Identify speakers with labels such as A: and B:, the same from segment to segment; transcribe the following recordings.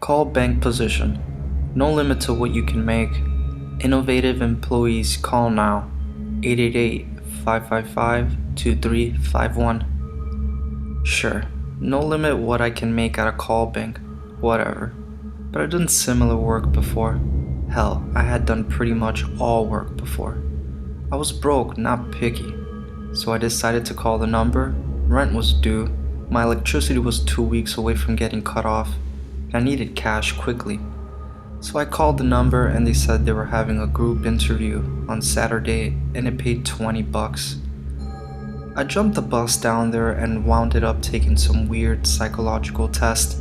A: Call bank position. No limit to what you can make. Innovative employees call now. 888-555-2351. Sure, no limit what I can make at a call bank. Whatever. But I've done similar work before. Hell, I had done pretty much all work before. I was broke, not picky. So I decided to call the number. Rent was due. My electricity was 2 weeks away from getting cut off. I needed cash quickly. So I called the number and they said they were having a group interview on Saturday and it paid $20. I jumped the bus down there and wound up taking some weird psychological test.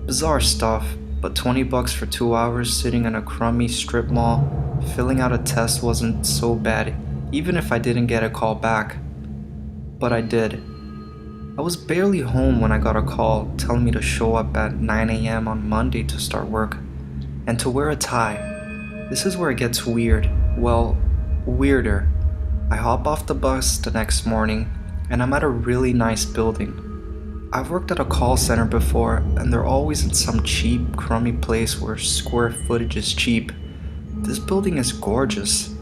A: Bizarre stuff, but $20 for 2 hours sitting in a crummy strip mall, filling out a test wasn't so bad, even if I didn't get a call back. But I did. I was barely home when I got a call telling me to show up at 9 a.m. on Monday to start work, and to wear a tie. This is where it gets weird. Well, weirder. I hop off the bus the next morning, and I'm at a really nice building. I've worked at a call center before, and they're always in some cheap, crummy place where square footage is cheap. This building is gorgeous.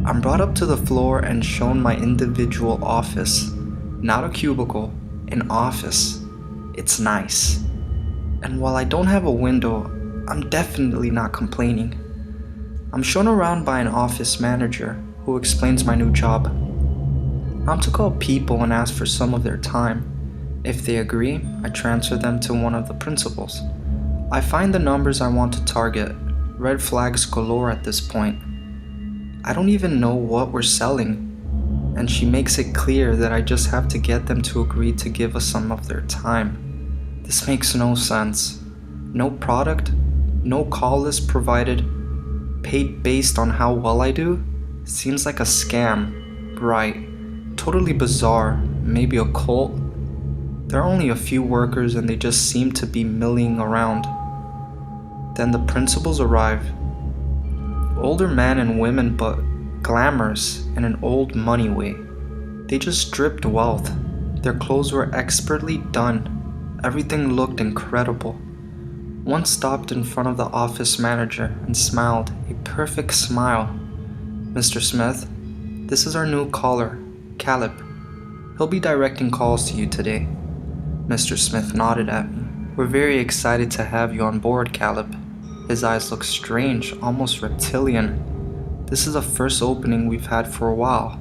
A: I'm brought up to the floor and shown my individual office. Not a cubicle, an office. It's nice. And while I don't have a window, I'm definitely not complaining. I'm shown around by an office manager who explains my new job. I'm to call people and ask for some of their time. If they agree, I transfer them to one of the principals. I find the numbers I want to target. Red flags galore at this point. I don't even know what we're selling. And she makes it clear that I just have to get them to agree to give us some of their time. This makes no sense. No product, no call list provided, paid based on how well I do? Seems like a scam. Right. Totally bizarre, maybe a cult. There are only a few workers and they just seem to be milling around. Then the principals arrive. Older men and women, but glamorous in an old money way. They just dripped wealth. Their clothes were expertly done. Everything looked incredible. One stopped in front of the office manager and smiled, a perfect smile. "Mr. Smith, this is our new caller, Caleb. He'll be directing calls to you today." Mr. Smith nodded at me. "We're very excited to have you on board, Caleb." His eyes looked strange, almost reptilian. "This is the first opening we've had for a while.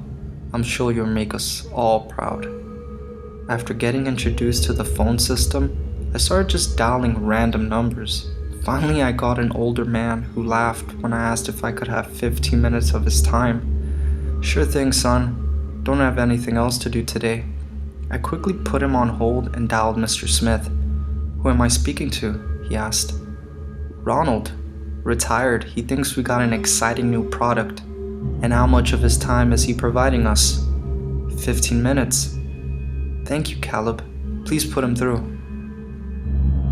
A: I'm sure you'll make us all proud." After getting introduced to the phone system, I started just dialing random numbers. Finally, I got an older man who laughed when I asked if I could have 15 minutes of his time. "Sure thing, son. Don't have anything else to do today." I quickly put him on hold and dialed Mr. Smith. "Who am I speaking to?" he asked. "Ronald. Retired. He thinks we got an exciting new product." "And how much of his time is he providing us?" 15 minutes. "Thank you, Caleb. Please put him through."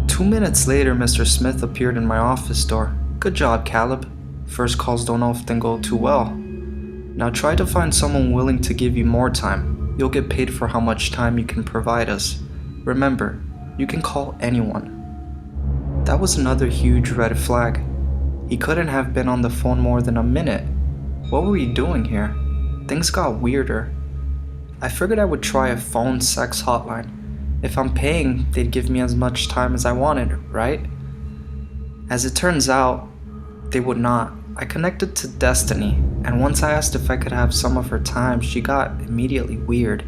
A: 2 minutes later, Mr. Smith appeared in my office door. "Good job, Caleb. First calls don't often go too well. Now try to find someone willing to give you more time. You'll get paid for how much time you can provide us. Remember, you can call anyone." That was another huge red flag. He couldn't have been on the phone more than a minute. What were we doing here? Things got weirder. I figured I would try a phone sex hotline. If I'm paying, they'd give me as much time as I wanted, right? As it turns out, they would not. I connected to Destiny, and once I asked if I could have some of her time, she got immediately weird.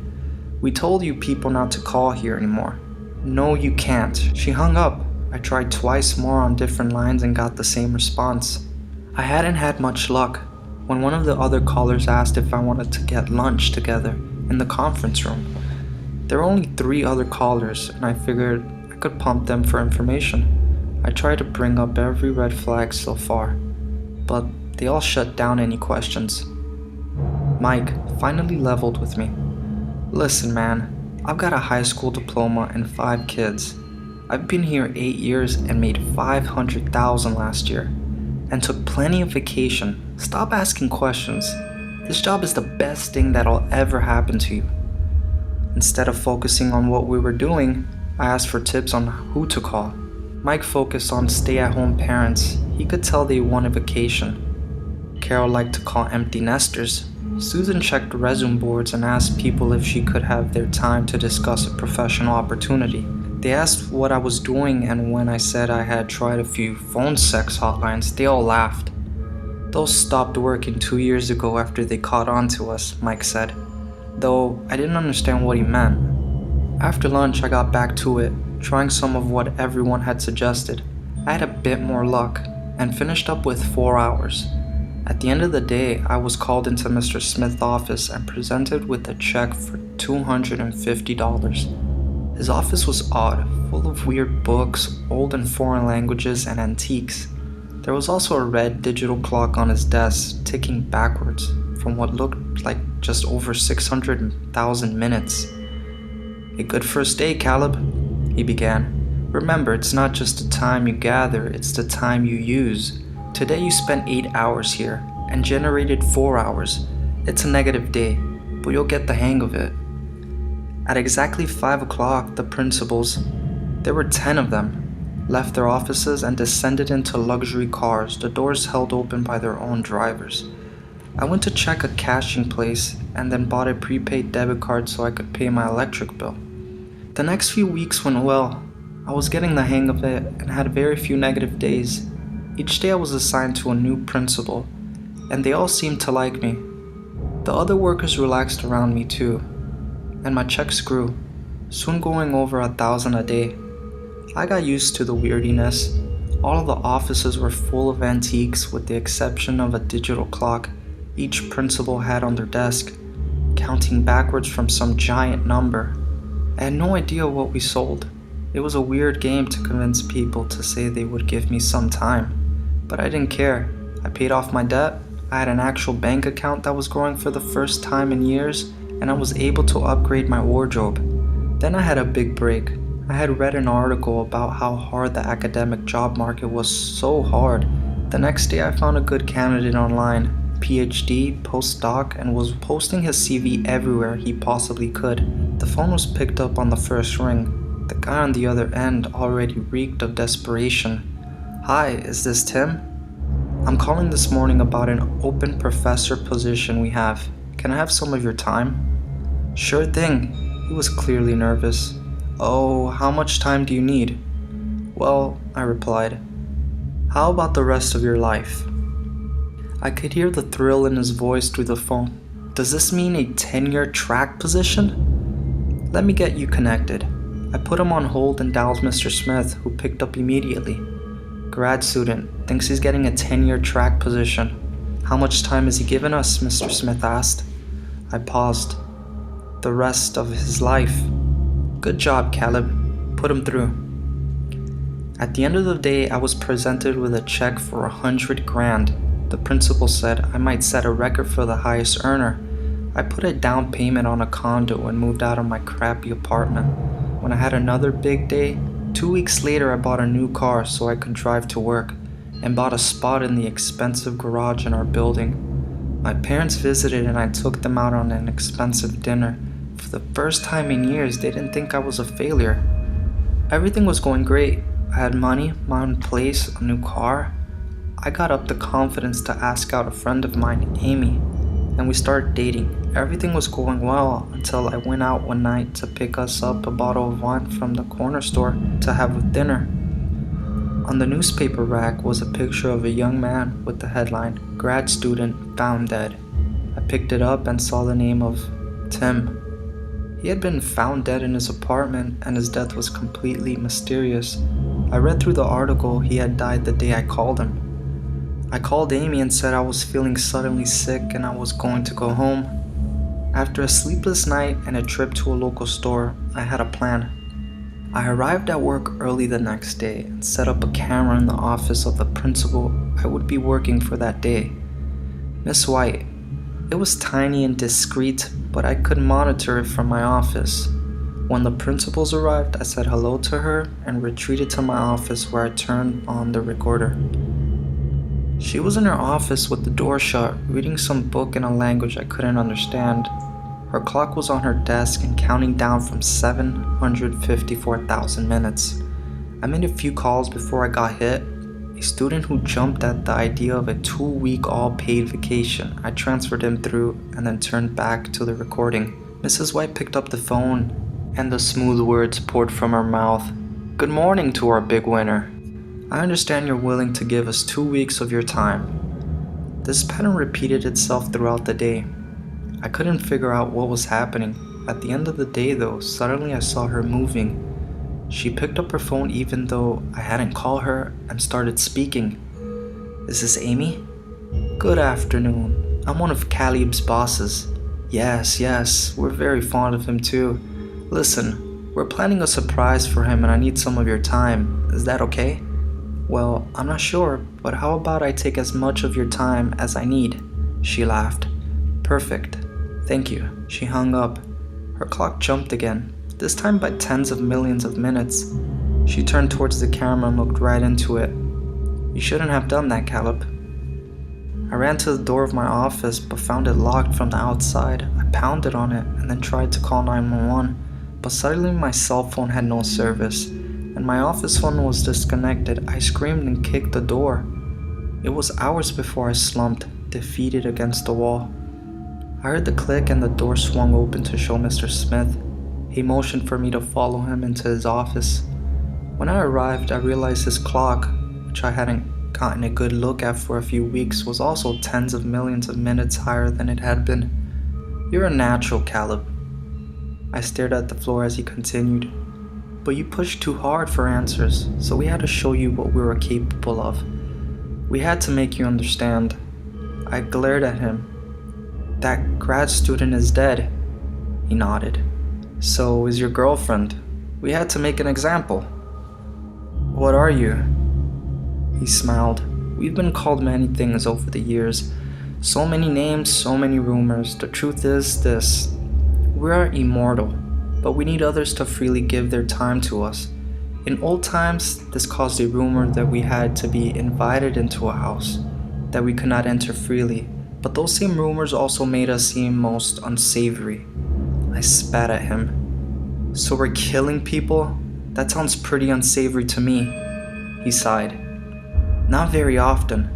A: "We told you people not to call here anymore." "No, you can't." She hung up. I tried twice more on different lines and got the same response. I hadn't had much luck when one of the other callers asked if I wanted to get lunch together in the conference room. There were only 3 other callers, and I figured I could pump them for information. I tried to bring up every red flag so far, but they all shut down any questions. Mike finally leveled with me. "Listen, man, I've got a high school diploma and 5 kids. I've been here 8 years and made $500,000 last year, and took plenty of vacation. Stop asking questions. This job is the best thing that'll ever happen to you." Instead of focusing on what we were doing, I asked for tips on who to call. Mike focused on stay-at-home parents. He could tell they wanted vacation. Carol liked to call empty nesters. Susan checked resume boards and asked people if she could have their time to discuss a professional opportunity. They asked what I was doing, and when I said I had tried a few phone sex hotlines, they all laughed. Those stopped working 2 years ago after they caught on to us, Mike said, though I didn't understand what he meant. After lunch, I got back to it, trying some of what everyone had suggested. I had a bit more luck and finished up with 4 hours. At the end of the day, I was called into Mr. Smith's office and presented with a check for $250. His office was odd, full of weird books, old and foreign languages, and antiques. There was also a red digital clock on his desk, ticking backwards from what looked like just over 600,000 minutes. "A good first day, Caleb," he began. "Remember, it's not just the time you gather, it's the time you use. Today you spent 8 hours here and generated 4 hours. It's a negative day, but you'll get the hang of it." At exactly 5 o'clock, the principals, there were 10 of them, left their offices and descended into luxury cars, the doors held open by their own drivers. I went to check a cashing place and then bought a prepaid debit card so I could pay my electric bill. The next few weeks went well. I was getting the hang of it and had very few negative days. Each day I was assigned to a new principal, and they all seemed to like me. The other workers relaxed around me too, and my checks grew, soon going over 1,000 a day. I got used to the weirdiness. All of the offices were full of antiques with the exception of a digital clock each principal had on their desk, counting backwards from some giant number. I had no idea what we sold. It was a weird game to convince people to say they would give me some time. But I didn't care. I paid off my debt, I had an actual bank account that was growing for the first time in years, and I was able to upgrade my wardrobe. Then I had a big break. I had read an article about how hard the academic job market was, so hard. The next day I found a good candidate online, PhD, postdoc, and was posting his CV everywhere he possibly could. The phone was picked up on the first ring. The guy on the other end already reeked of desperation. "Hi, is this Tim? I'm calling this morning about an open professor position we have. Can I have some of your time?" "Sure thing." He was clearly nervous. "Oh, how much time do you need?" "Well," I replied, "how about the rest of your life?" I could hear the thrill in his voice through the phone. "Does this mean a tenure track position?" "Let me get you connected." I put him on hold and dialed Mr. Smith, who picked up immediately. "Grad student, thinks he's getting a tenure track position. How much time is he giving us?" Mr. Smith asked. I paused. "The rest of his life." "Good job, Caleb. Put him through." At the end of the day, I was presented with a check for 100 grand. The principal said I might set a record for the highest earner. I put a down payment on a condo and moved out of my crappy apartment. When I had another big day, 2 weeks later I bought a new car so I could drive to work, and bought a spot in the expensive garage in our building. My parents visited and I took them out on an expensive dinner. For the first time in years, they didn't think I was a failure. Everything was going great. I had money, my own place, a new car. I got up the confidence to ask out a friend of mine, Amy, and we started dating. Everything was going well until I went out one night to pick us up a bottle of wine from the corner store to have with dinner. On the newspaper rack was a picture of a young man with the headline, "Grad student found dead." I picked it up and saw the name of Tim. He had been found dead in his apartment and his death was completely mysterious. I read through the article. He had died the day I called him. I called Amy and said I was feeling suddenly sick and I was going to go home. After a sleepless night and a trip to a local store, I had a plan. I arrived at work early the next day and set up a camera in the office of the principal I would be working for that day, Miss White. It was tiny and discreet, but I could monitor it from my office. When the principals arrived, I said hello to her and retreated to my office where I turned on the recorder. She was in her office with the door shut, reading some book in a language I couldn't understand. Her clock was on her desk and counting down from 754,000 minutes. I made a few calls before I got hit. A student who jumped at the idea of a 2-week all-paid vacation. I transferred him through and then turned back to the recording. Mrs. White picked up the phone and the smooth words poured from her mouth. Good morning to our big winner. I understand you're willing to give us 2 weeks of your time. This pattern repeated itself throughout the day. I couldn't figure out what was happening. At the end of the day though, suddenly I saw her moving. She picked up her phone even though I hadn't called her and started speaking. Is this Amy? Good afternoon. I'm one of Caleb's bosses. Yes, we're very fond of him too. Listen, we're planning a surprise for him and I need some of your time. Is that okay? Well, I'm not sure, but how about I take as much of your time as I need? She laughed. Perfect. Thank you. She hung up. Her clock jumped again, this time by tens of millions of minutes. She turned towards the camera and looked right into it. You shouldn't have done that, Caleb. I ran to the door of my office but found it locked from the outside. I pounded on it and then tried to call 911, but suddenly my cell phone had no service and my office phone was disconnected. I screamed and kicked the door. It was hours before I slumped, defeated against the wall. I heard the click and the door swung open to show Mr. Smith. He motioned for me to follow him into his office. When I arrived, I realized his clock, which I hadn't gotten a good look at for a few weeks, was also tens of millions of minutes higher than it had been. You're a natural, Caleb. I stared at the floor as he continued. But you pushed too hard for answers, so we had to show you what we were capable of. We had to make you understand. I glared at him. That grad student is dead. He nodded. So is your girlfriend. We had to make an example. What are you? He smiled. We've been called many things over the years. So many names, so many rumors. The truth is this. We are immortal, but we need others to freely give their time to us. In old times, this caused a rumor that we had to be invited into a house, that we could not enter freely. But those same rumors also made us seem most unsavory. I spat at him. So we're killing people? That sounds pretty unsavory to me. He sighed. Not very often.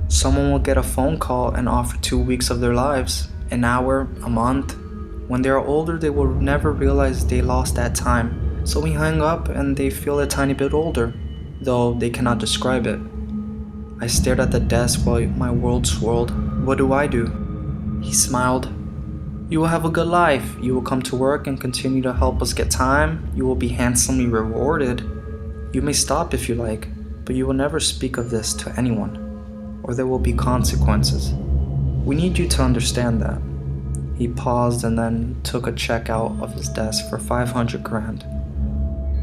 A: Someone will get a phone call and offer 2 weeks of their lives, an hour, a month. When they are older, they will never realize they lost that time. So we hang up and they feel a tiny bit older, though they cannot describe it. I stared at the desk while my world swirled. What do? He smiled. You will have a good life. You will come to work and continue to help us get time. You will be handsomely rewarded. You may stop if you like, but you will never speak of this to anyone, or there will be consequences. We need you to understand that. He paused and then took a check out of his desk for 500 grand.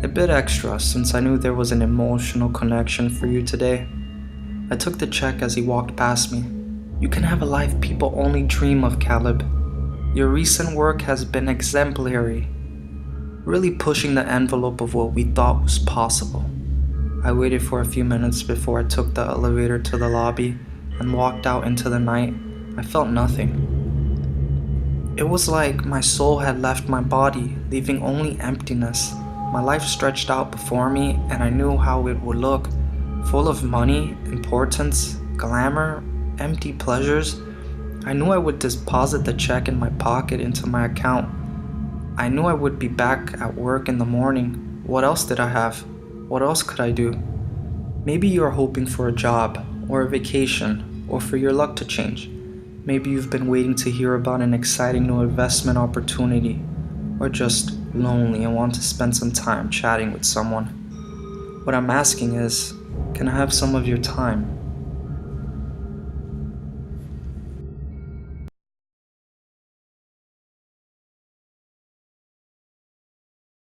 A: A bit extra since I knew there was an emotional connection for you today. I took the check as he walked past me. You can have a life people only dream of, Caleb. Your recent work has been exemplary, really pushing the envelope of what we thought was possible. I waited for a few minutes before I took the elevator to the lobby and walked out into the night. I felt nothing. It was like my soul had left my body, leaving only emptiness. My life stretched out before me and I knew how it would look. Full of money, importance, glamour, empty pleasures. I knew I would deposit the check in my pocket into my account. I knew I would be back at work in the morning. What else did I have? What else could I do? Maybe you are hoping for a job, or a vacation, or for your luck to change. Maybe you've been waiting to hear about an exciting new investment opportunity, or just lonely and want to spend some time chatting with someone. What I'm asking is, can I have some of your time?